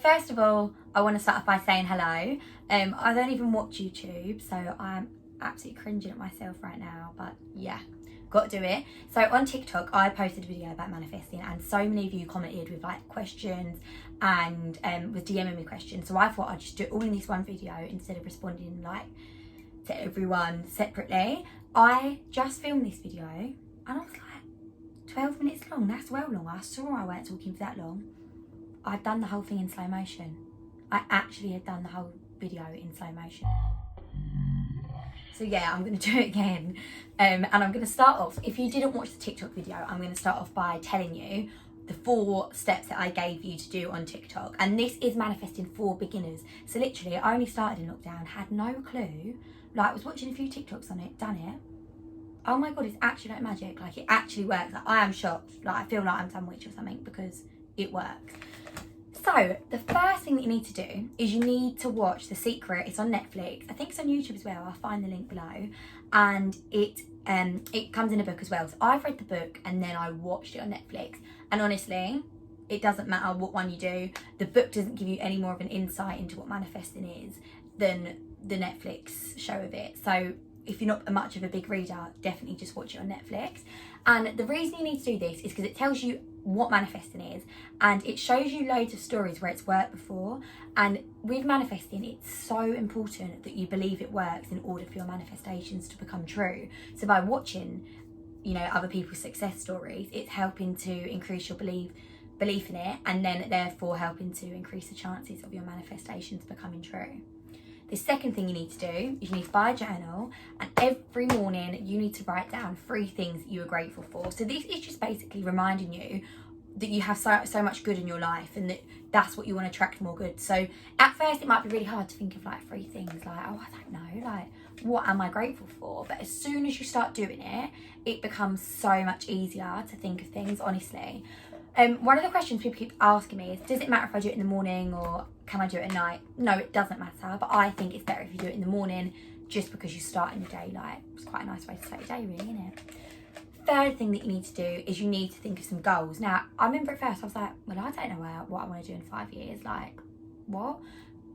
first of all, I want to start off by saying hello. I don't even watch YouTube, so I'm absolutely cringing at myself right now, but yeah, got to do it. So on TikTok, I posted a video about manifesting, and so many of you commented with like questions and was DMing me questions. So I thought I'd just do it all in this one video instead of responding like to everyone separately. I just filmed this video and I was like 12 minutes long. That's well long. I saw I weren't talking for that long. I'd done the whole thing in slow motion. I actually had done the whole video in slow motion. So yeah, I'm going to do it again. And I'm going to start off, if you didn't watch the TikTok video, I'm going to start off by telling you the 4 steps that I gave you to do on TikTok. And this is manifesting for beginners. So literally, I only started in lockdown, had no clue. Like, I was watching a few TikToks on it, done it. Oh my God, it's actually like magic. Like, it actually works. Like, I am shocked. Like, I feel like I'm some witch or something because it works. So the first thing that you need to do is you need to watch The Secret. It's on Netflix. I think it's on YouTube as well. I'll find the link below. And it comes in a book as well. So I've read the book and then I watched it on Netflix. And honestly, it doesn't matter what one you do. The book doesn't give you any more of an insight into what manifesting is than the Netflix show of it. So if you're not much of a big reader, definitely just watch it on Netflix. And the reason you need to do this is because it tells you what manifesting is, and it shows you loads of stories where it's worked before. And with manifesting, it's so important that you believe it works in order for your manifestations to become true. So by watching, you know, other people's success stories, it's helping to increase your belief in it, and then therefore helping to increase the chances of your manifestations becoming true. The second thing you need to do is you need to buy a journal, and every morning you need to write down 3 things that you are grateful for. So this is just basically reminding you that you have so much good in your life, and that's what you want to attract more good. So at first it might be really hard to think of like 3 things, like, oh, I don't know, like, what am I grateful for? But as soon as you start doing it, it becomes so much easier to think of things, honestly. One of the questions people keep asking me is, does it matter if I do it in the morning or can I do it at night? No, it doesn't matter, but I think it's better if you do it in the morning, just because you start in your day. Like, it's quite a nice way to start your day, really, isn't it? Third thing that you need to do is you need to think of some goals. Now, I remember at first I was like, well, I don't know what I want to do in 5 years. Like, what?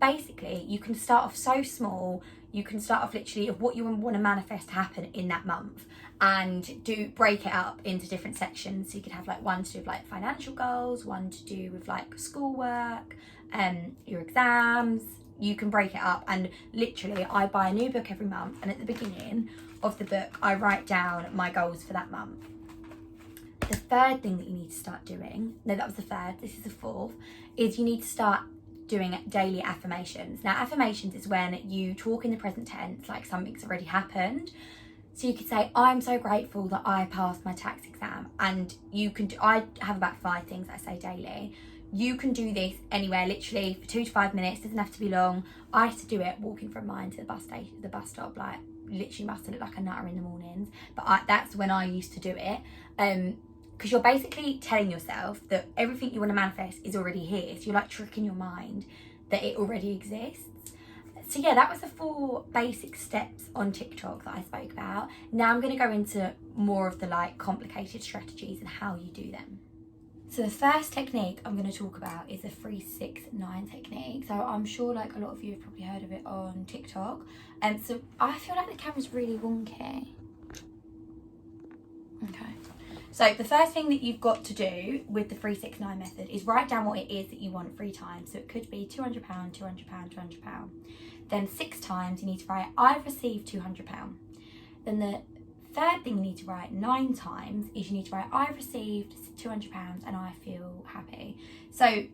Basically, you can start off so small. You can start off literally of what you want to manifest to happen in that month, and break it up into different sections. So you could have like one to do with like financial goals, one to do with like schoolwork, your exams. You can break it up, and literally I buy a new book every month, and at the beginning of the book I write down my goals for that month. The third thing that you need to start doing, no, that was the third, this is the fourth, is you need to start doing daily affirmations. Now, affirmations is when you talk in the present tense, like something's already happened. So you could say, I'm so grateful that I passed my tax exam. And you can do, I have about 5 things I say daily. You can do this anywhere, literally for 2 to 5 minutes, doesn't have to be long. I used to do it walking from mine to the bus station, the bus stop, like literally must have looked like a nutter in the mornings. But that's when I used to do it. Because you're basically telling yourself that everything you want to manifest is already here. So you're like tricking your mind that it already exists. So yeah, that was the 4 basic steps on TikTok that I spoke about. Now I'm going to go into more of the like complicated strategies and how you do them. So the first technique I'm going to talk about is the 3-6-9 technique. So I'm sure like a lot of you have probably heard of it on TikTok. So I feel like the camera's really wonky. Okay. So the first thing that you've got to do with the 3-6-9 method is write down what it is that you want 3 times. So it could be £200, £200, £200. Then 6 times you need to write, I've received £200. Then the third thing you need to write 9 times is you need to write, I've received £200 and I feel happy. So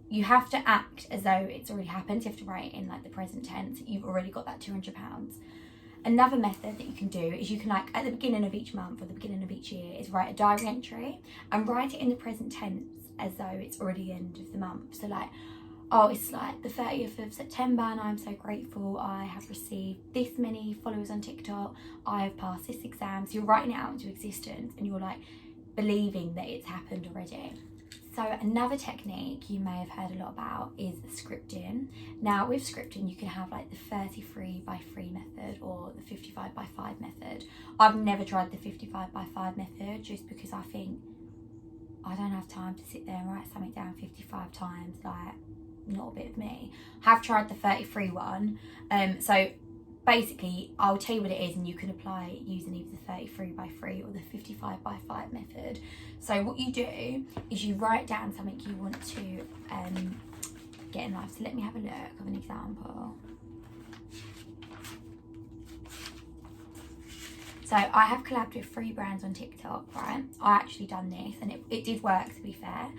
you have to act as though it's already happened. You have to write it in like the present tense. You've already got that £200. Another method that you can do is you can, like, at the beginning of each month or the beginning of each year, is write a diary entry and write it in the present tense as though it's already the end of the month. So like, oh, it's like the 30th of September and I'm so grateful I have received this many followers on TikTok, I have passed this exam. So you're writing it out into existence and you're like believing that it's happened already. So another technique you may have heard a lot about is scripting. Now with scripting, you can have like the 33/3 method or the 55/5 method. I've never tried the 55/5 method just because I think I don't have time to sit there and write something down 55 times. Like, not a bit of me. Have tried the 33 one. So basically, I'll tell you what it is, and you can apply using either the 33 by 3 or the 55 by 5 method. So what you do is you write down something you want to get in life. So let me have a look of an example. So I have collabed with 3 brands on TikTok, right? I actually done this and it did work, to be fair.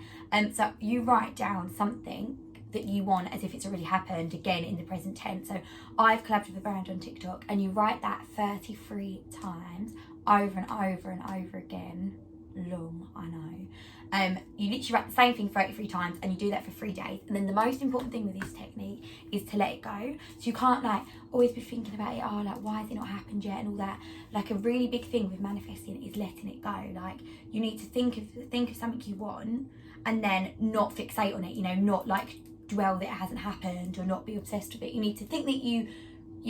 So you write down something that you want as if it's already happened, again in the present tense. So I've collabed with a brand on TikTok, and you write that 33 times over and over and over again. Long, I know. You literally write the same thing 33 times, and you do that for 3 days. And then the most important thing with this technique is to let it go. So you can't like always be thinking about it, oh, like why has it not happened yet and all that. Like a really big thing with manifesting is letting it go. Like you need to think of something you want, and then not fixate on it, you know, not like dwell that it hasn't happened or not be obsessed with it. You need to think that you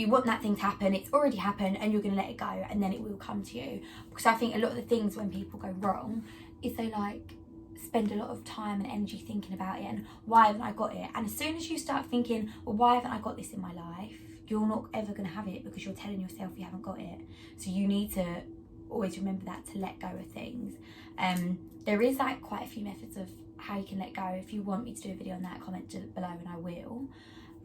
want that thing to happen, it's already happened, and you're going to let it go, and then it will come to you. Because I think a lot of the things when people go wrong is they like spend a lot of time and energy thinking about it and why haven't I got it. And as soon as you start thinking, well, why haven't I got this in my life, you're not ever going to have it, because you're telling yourself you haven't got it. So you need to always remember that, to let go of things. There is like quite a few methods of how you can let go. If you want me to do a video on that, comment below and I will.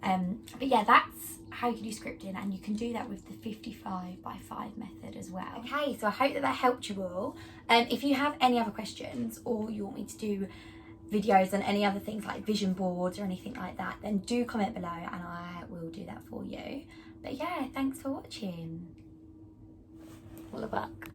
But yeah, that's how you can do scripting, and you can do that with the 55 by 5 method as well. Okay, so I hope that helped you all. If you have any other questions, or you want me to do videos on any other things like vision boards or anything like that, then do comment below and I will do that for you. But yeah, thanks for watching. All the back.